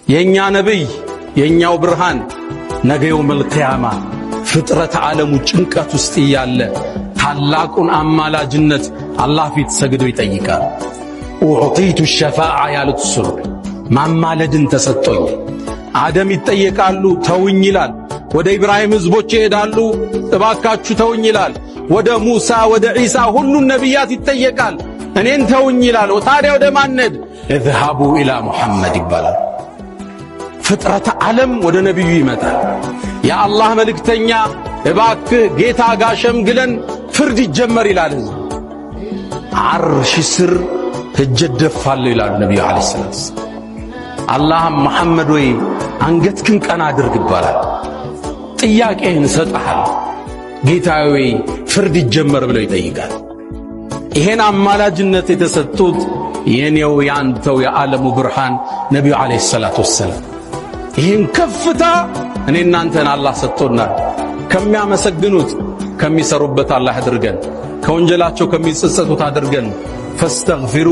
የኛ ነብይ የኛው ብርሃን ነገ የውመል ቂያማ ፍጥረት ዓለሙ ጭንቀት ውስጥ ያለ ታላቁን አማላጅነት አላህ ፊት ሰግዶ ይጠይቃል። ኡዕጢቱ ሸፋዓ ያሉት እሱ ማማለድን ተሰጥቶኝ። አደም ይጠየቃሉ፣ ተውኝ ይላል። ወደ ኢብራሂም ህዝቦች ይሄዳሉ፣ እባካችሁ ተውኝ ይላል። ወደ ሙሳ ወደ ዒሳ ሁሉን ነቢያት ይጠየቃል፣ እኔን ተውኝ ይላል። ታዲያ ወደ ማነድ? እዝሃቡ ኢላ ሙሐመድ ይባላል። ፍጥረት ዓለም ወደ ነቢዩ ይመጣል። የአላህ መልእክተኛ እባክህ ጌታ ጋር ሸምግለን ፍርድ ይጀመር ይላል። ዓርሽ ስር ሄጄ እደፋለሁ ይላሉ ነቢዩ ዓለይሂ ሰላቱ ወሰላም። አላህም መሐመድ ወይ አንገትክን ቀና አድርግ ይባላል። ጥያቄህን እሰጥሃል ጌታዬ ወይ ፍርድ ይጀመር ብለው ይጠይቃል። ይሄን አማላጅነት የተሰጡት የኔው ያንተው የዓለሙ ብርሃን ነቢዩ ዓለይሂ ሰላቱ ወሰላም ይሄን ከፍታ እኔ እናንተን አላህ ሰጥቶናል። ከሚያመሰግኑት ከሚሰሩበት አላህ አድርገን፣ ከወንጀላቸው ከሚጸጸቱት አድርገን። ፈስተግፊሩ